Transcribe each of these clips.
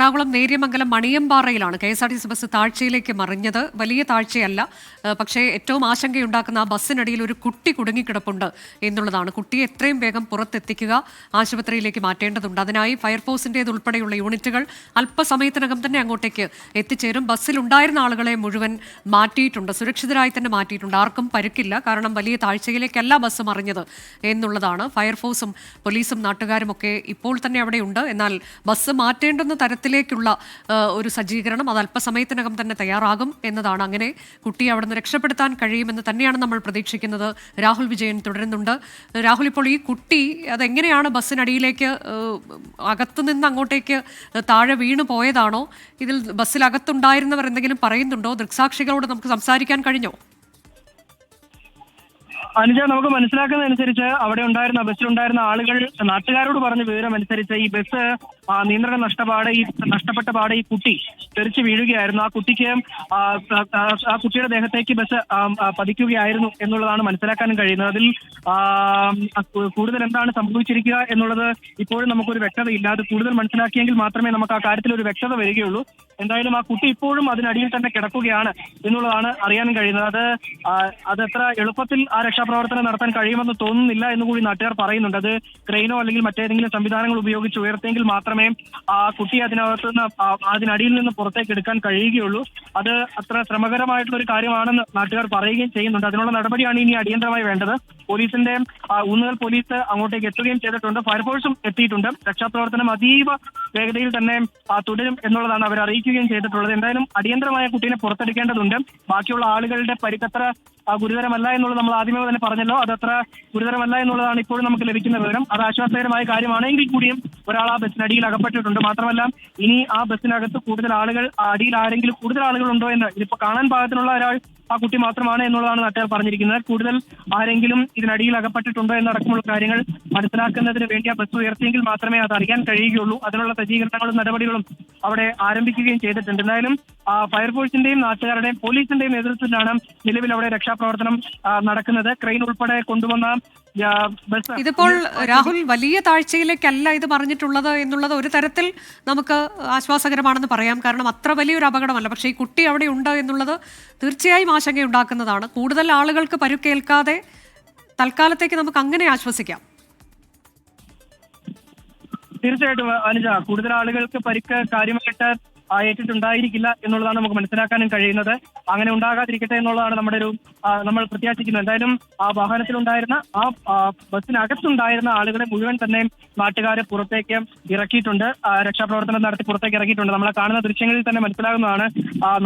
Ernakulam Neriamangalam മണിയമ്പാറയിലാണ് KSRTC bus താഴ്ചയിലേക്ക് മറിഞ്ഞത്. വലിയ താഴ്ചയല്ല, പക്ഷേ ഏറ്റവും ആശങ്കയുണ്ടാക്കുന്ന ആ ബസ്സിനടിയിൽ ഒരു കുട്ടി കുടുങ്ങിക്കിടപ്പുണ്ട് എന്നുള്ളതാണ്. കുട്ടിയെ എത്രയും വേഗം പുറത്തെത്തിക്കുക, ആശുപത്രിയിലേക്ക് മാറ്റേണ്ടതുണ്ട്. അതിനായി ഫയർഫോഴ്സിൻ്റേതുൾപ്പെടെയുള്ള യൂണിറ്റുകൾ അല്പസമയത്തിനകം തന്നെ അങ്ങോട്ടേക്ക് എത്തിച്ചേരും. ബസ്സിലുണ്ടായിരുന്ന ആളുകളെ മുഴുവൻ മാറ്റിയിട്ടുണ്ട്, സുരക്ഷിതരായി തന്നെ മാറ്റിയിട്ടുണ്ട്. ആർക്കും പരിക്കില്ല, കാരണം വലിയ താഴ്ചയിലേക്കല്ല ബസ് മറിഞ്ഞത് എന്നുള്ളതാണ്. ഫയർഫോഴ്സും പോലീസും നാട്ടുകാരും ഒക്കെ ഇപ്പോൾ തന്നെ അവിടെയുണ്ട്. എന്നാൽ ബസ് മാറ്റേണ്ടുന്ന തരത്തിലേക്കുള്ള ഒരു സജ്ജീകരണം അത് അല്പസമയത്തിനകം തന്നെ തയ്യാറാകും എന്നതാണ്. അങ്ങനെ കുട്ടിയെ അവിടെ നിന്ന് രക്ഷപ്പെടുത്താൻ കഴിയുമെന്ന് തന്നെയാണ് നമ്മൾ പ്രതീക്ഷിക്കുന്നത്. രാഹുൽ വിജയൻ തുടരുന്നുണ്ട്. രാഹുൽ, ഇപ്പോൾ ഈ കുട്ടി അതെങ്ങനെയാണ് ബസ്സിനടിയിലേക്ക് അകത്തുനിന്ന് അങ്ങോട്ടേക്ക് താഴെ വീണു പോയതാണോ? ഇതിൽ ബസ്സിലകത്തുണ്ടായിരുന്നവർ എന്തെങ്കിലും പറയുന്നുണ്ടോ? ദൃക്സാക്ഷികളോട് നമുക്ക് സംസാരിക്കാൻ കഴിഞ്ഞോ? അനുജ, നമുക്ക് മനസ്സിലാക്കുന്നതനുസരിച്ച് അവിടെ ഉണ്ടായിരുന്ന ബസ്സിലുണ്ടായിരുന്ന ആളുകൾ നാട്ടുകാരോട് പറഞ്ഞ വിവരം അനുസരിച്ച് ഈ ബസ് നിയന്ത്രണം നഷ്ടപ്പെട്ട പാടെ ഈ കുട്ടി തെറിച്ച് വീഴുകയായിരുന്നു. ആ കുട്ടിയുടെ ദേഹത്തേക്ക് ബസ് പതിക്കുകയായിരുന്നു എന്നുള്ളതാണ് മനസ്സിലാക്കാനും കഴിയുന്നത്. അതിൽ കൂടുതൽ എന്താണ് സംഭവിച്ചിരിക്കുക എന്നുള്ളത് ഇപ്പോഴും നമുക്കൊരു വ്യക്തതയില്ല. അത് കൂടുതൽ മനസ്സിലാക്കിയെങ്കിൽ മാത്രമേ നമുക്ക് ആ കാര്യത്തിൽ ഒരു വ്യക്തത വരികയുള്ളൂ. എന്തായാലും ആ കുട്ടി ഇപ്പോഴും അതിനടിയിൽ തന്നെ കിടക്കുകയാണ് എന്നുള്ളതാണ് അറിയാനും കഴിയുന്നത്. അതെത്ര എളുപ്പത്തിൽ ആ രക്ഷാപ്രവർത്തനം നടത്താൻ കഴിയുമെന്ന് തോന്നുന്നില്ല എന്ന് കൂടി നാട്ടുകാർ പറയുന്നുണ്ട്. അത് ക്രെയിനോ അല്ലെങ്കിൽ മറ്റേതെങ്കിലും സംവിധാനങ്ങൾ ഉപയോഗിച്ച് ഉയർത്തിയെങ്കിൽ മാത്രമേ ആ കുട്ടിയെ അതിനടിയിൽ നിന്ന് പുറത്തേക്ക് എടുക്കാൻ കഴിയുകയുള്ളൂ. അത് അത്ര ശ്രമകരമായിട്ടുള്ള ഒരു കാര്യമാണെന്ന് നാട്ടുകാർ പറയുകയും ചെയ്യുന്നുണ്ട്. അതിനുള്ള നടപടിയാണ് ഇനി അടിയന്തരമായി വേണ്ടത്. പോലീസിന്റെ ഊന്നുകൽ പോലീസ് അങ്ങോട്ടേക്ക് എത്തുകയും ചെയ്തിട്ടുണ്ട്. ഫയർഫോഴ്സും എത്തിയിട്ടുണ്ട്. രക്ഷാപ്രവർത്തനം അതീവ വേഗതയിൽ തന്നെ തുടരും എന്നുള്ളതാണ് അവർ അറിയിക്കുകയും ചെയ്തിട്ടുള്ളത്. എന്തായാലും അടിയന്തരമായ കുട്ടീനെ പുറത്തെടുക്കേണ്ടതുണ്ട്. ബാക്കിയുള്ള ആളുകളുടെ പരിക്കത്ര ഗുരുതരമല്ല എന്നുള്ളത് നമ്മൾ ആദ്യമേ തന്നെ പറഞ്ഞല്ലോ. അതത്ര ഗുരുതരമല്ല എന്നുള്ളതാണ് ഇപ്പോഴും നമുക്ക് ലഭിക്കുന്ന വിവരം. അത് ആശ്വാസകരമായ കാര്യമാണെങ്കിൽ കൂടിയും ഒരാൾ ആ ബസ്സിനടിയിൽ അകപ്പെട്ടിട്ടുണ്ട്. മാത്രമല്ല, ഇനി ആ ബസ്സിനകത്ത് കൂടുതൽ ആളുകൾ, അടിയിൽ ആരെങ്കിലും കൂടുതൽ ആളുകൾ ഉണ്ടോ എന്ന് ഇതിപ്പോ കാണാൻ പാകത്തിനുള്ള ഒരാൾ ആ കുട്ടി മാത്രമാണ് എന്നുള്ളതാണ് നാട്ടുകാർ പറഞ്ഞിരിക്കുന്നത്. കൂടുതൽ ആരെങ്കിലും ഇതിനടിയിൽ അകപ്പെട്ടിട്ടുണ്ടോ എന്നടക്കമുള്ള കാര്യങ്ങൾ മനസ്സിലാക്കുന്നതിന് വേണ്ടി ആ ബസ് ഉയർത്തിയെങ്കിൽ മാത്രമേ അത് അറിയാൻ കഴിയുകയുള്ളൂ. അതിനുള്ള സജ്ജീകരണങ്ങളും നടപടികളും അവിടെ ആരംഭിക്കുകയും ചെയ്തിട്ടുണ്ട്. എന്തായാലും ഫയർഫോഴ്സിന്റെയും നാട്ടുകാരുടെയും പോലീസിന്റെയും നേതൃത്വത്തിലാണ് നിലവിൽ അവിടെ രക്ഷാപ്രവർത്തനം നടക്കുന്നത്. ക്രെയിൻ ഉൾപ്പെടെ കൊണ്ടുവന്ന ഇതിപ്പോൾ രാഹുൽ വലിയ താഴ്ചയിലേക്കല്ല ഇത് പറഞ്ഞിട്ടുള്ളത് എന്നുള്ളത് ഒരു തരത്തിൽ നമുക്ക് ആശ്വാസകരമാണെന്ന് പറയാം. കാരണം അത്ര വലിയൊരു അപകടമല്ല. പക്ഷേ ഈ കുട്ടി അവിടെ ഉണ്ട് എന്നുള്ളത് തീർച്ചയായും ആശങ്കയുണ്ടാക്കുന്നതാണ്. കൂടുതൽ ആളുകൾക്ക് പരുക്കേൽക്കാതെ തൽക്കാലത്തേക്ക് നമുക്ക് അങ്ങനെ ആശ്വസിക്കാം. തീർച്ചയായിട്ടും അനുജ, കൂടുതൽ ആളുകൾക്ക് പരിക്ക് കാര്യമായിട്ട് ഏറ്റിട്ടുണ്ടായിരിക്കില്ല എന്നുള്ളതാണ് നമുക്ക് മനസ്സിലാക്കാനും കഴിയുന്നത്. അങ്ങനെ ഉണ്ടാകാതിരിക്കട്ടെ എന്നുള്ളതാണ് നമ്മൾ പ്രത്യാശിക്കുന്നത്. എന്തായാലും ആ വാഹനത്തിലുണ്ടായിരുന്ന ബസ്സിനകത്തുണ്ടായിരുന്ന ആളുകളെ മുഴുവൻ തന്നെ നാട്ടുകാരെ പുറത്തേക്ക് ഇറക്കിയിട്ടുണ്ട്. രക്ഷാപ്രവർത്തനം നടത്തി പുറത്തേക്ക് ഇറക്കിയിട്ടുണ്ട്. നമ്മളെ കാണുന്ന ദൃശ്യങ്ങളിൽ തന്നെ മനസ്സിലാകുന്നതാണ്.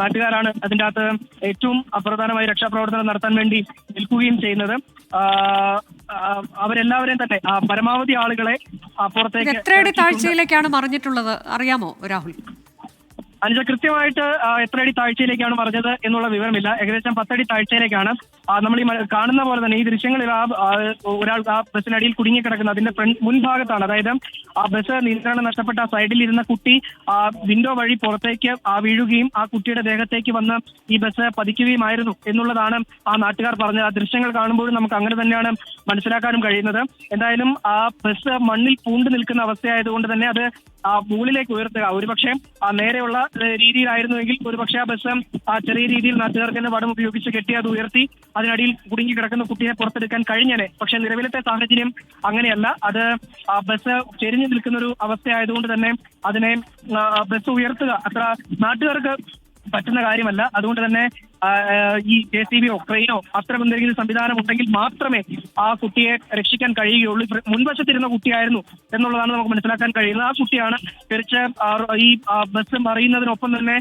നാട്ടുകാരാണ് അതിൻ്റെ അകത്ത് ഏറ്റവും അപ്രധാനമായി രക്ഷാപ്രവർത്തനം നടത്താൻ വേണ്ടി നിൽക്കുകയും ചെയ്യുന്നത്. അവരെല്ലാവരെയും തന്നെ പരമാവധി ആളുകളെ പുറത്തേക്ക്. എത്രയടി താഴ്ചയിലേക്കാണ് മറിഞ്ഞിട്ടുള്ളത് അറിയാമോ രാഹുൽ? അനുജ, കൃത്യമായിട്ട് എത്ര അടി താഴ്ചയിലേക്കാണ് പറഞ്ഞത് എന്നുള്ള വിവരമില്ല. ഏകദേശം 10 അടി താഴ്ചയിലേക്കാണ്. നമ്മൾ ഈ കാണുന്ന പോലെ തന്നെ ഈ ദൃശ്യങ്ങളിൽ ഒരാൾ ആ ബസ്സിനടിയിൽ കുടുങ്ങിക്കിടക്കുന്ന അതിന്റെ മുൻഭാഗത്താണ്. അതായത് ആ ബസ് നിയന്ത്രണം നഷ്ടപ്പെട്ട സൈഡിൽ ഇരുന്ന കുട്ടി വിൻഡോ വഴി പുറത്തേക്ക് വീഴുകയും ആ കുട്ടിയുടെ ദേഹത്തേക്ക് വന്ന് ഈ ബസ് പതിക്കുകയുമായിരുന്നു എന്നുള്ളതാണ് ആ നാട്ടുകാർ പറഞ്ഞത്. ആ ദൃശ്യങ്ങൾ കാണുമ്പോഴും നമുക്ക് അങ്ങനെ തന്നെയാണ് മനസ്സിലാക്കാനും കഴിയുന്നത്. എന്തായാലും ആ ബസ് മണ്ണിൽ പൂണ്ടു നിൽക്കുന്ന അവസ്ഥയായതുകൊണ്ട് തന്നെ അത് മുകളിലേക്ക് ഉയർത്തുക ഒരുപക്ഷെ നേരെയുള്ള രീതിയിലായിരുന്നുവെങ്കിൽ ഒരുപക്ഷെ ആ ബസ് ചെറിയ രീതിയിൽ നാട്ടുകാർക്ക് തന്നെ വടം ഉപയോഗിച്ച് കെട്ടി അത് ഉയർത്തി അതിനടിയിൽ കുടുങ്ങി കിടക്കുന്ന കുട്ടിയെ പുറത്തെടുക്കാൻ കഴിഞ്ഞേനെ. പക്ഷെ നിലവിലത്തെ സാഹചര്യം അങ്ങനെയല്ല. അത് ബസ് ചെരിഞ്ഞു നിൽക്കുന്ന ഒരു അവസ്ഥയായതുകൊണ്ട് തന്നെ അതിനെ ബസ് ഉയർത്തുക അത്ര നാട്ടുകാർക്ക് പറ്റുന്ന കാര്യമല്ല. അതുകൊണ്ട് തന്നെ ഈ JCB-യോ ക്രെയിനോ അത്തരം എന്തെങ്കിലും സംവിധാനം ഉണ്ടെങ്കിൽ മാത്രമേ ആ കുട്ടിയെ രക്ഷിക്കാൻ കഴിയുകയുള്ളൂ. മുൻവശത്തിരുന്ന കുട്ടിയായിരുന്നു എന്നുള്ളതാണ് നമുക്ക് മനസ്സിലാക്കാൻ കഴിയുന്നത്. ആ കുട്ടിയാണ് തെറിച്ച് ഈ ബസ് മറിയുന്നതിനൊപ്പം തന്നെ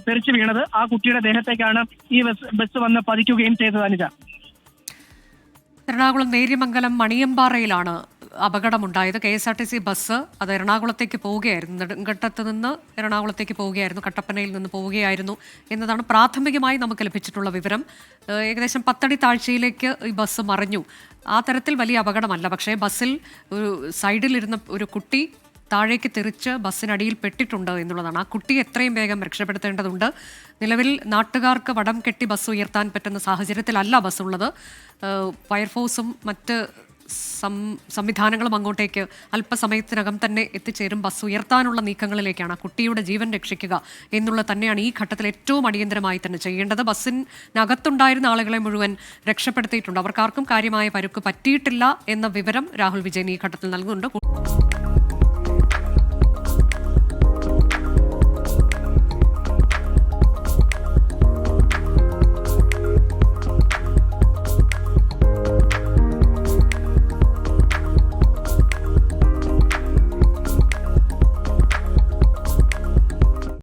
തെറിച്ച് വീണത്. ആ കുട്ടിയുടെ ദേഹത്തേക്കാണ് ഈ ബസ് വന്ന് പതിക്കുകയും ചെയ്തത്. അനുജ, എറണാകുളം നേര്യമംഗലം മണിയമ്പാറയിലാണ് അപകടമുണ്ടായത്. KSRTC ബസ് അത് എറണാകുളത്തേക്ക് പോവുകയായിരുന്നു. നെടുങ്കണ്ടത്ത് നിന്ന് എറണാകുളത്തേക്ക് പോവുകയായിരുന്നു, കട്ടപ്പനയിൽ നിന്ന് പോവുകയായിരുന്നു എന്നതാണ് പ്രാഥമികമായി നമുക്ക് ലഭിച്ചിട്ടുള്ള വിവരം. ഏകദേശം 10 അടി താഴ്ചയിലേക്ക് ഈ ബസ് മറിഞ്ഞു. ആ തരത്തിൽ വലിയ അപകടമല്ല. പക്ഷേ ബസ്സിൽ ഒരു സൈഡിലിരുന്ന ഒരു കുട്ടി താഴേക്ക് തെറിച്ച് ബസ്സിനടിയിൽ പെട്ടിട്ടുണ്ട് എന്നുള്ളതാണ്. ആ കുട്ടിയെ എത്രയും വേഗം രക്ഷപ്പെടുത്തേണ്ടതുണ്ട്. നിലവിൽ നാട്ടുകാർക്ക് വടം കെട്ടി ബസ് ഉയർത്താൻ പറ്റുന്ന സാഹചര്യത്തിലല്ല ബസ് ഉള്ളത്. ഫയർഫോഴ്സും മറ്റ് സംവിധാനങ്ങളും അങ്ങോട്ടേക്ക് അല്പസമയത്തിനകം തന്നെ എത്തിച്ചേരും. ബസ് ഉയർത്താനുള്ള നീക്കങ്ങളിലേക്കാണ്. കുട്ടിയുടെ ജീവൻ രക്ഷിക്കുക എന്നുള്ളത് തന്നെയാണ് ഈ ഘട്ടത്തിൽ ഏറ്റവും അടിയന്തരമായി തന്നെ ചെയ്യേണ്ടത്. ബസ്സിനകത്തുണ്ടായിരുന്ന ആളുകളെ മുഴുവൻ രക്ഷപ്പെടുത്തിയിട്ടുണ്ട്. അവർക്കാർക്കും കാര്യമായ പരുക്ക് പറ്റിയിട്ടില്ല എന്ന വിവരം രാഹുൽ വിജയൻ ഈ ഘട്ടത്തിൽ നൽകുന്നുണ്ട്.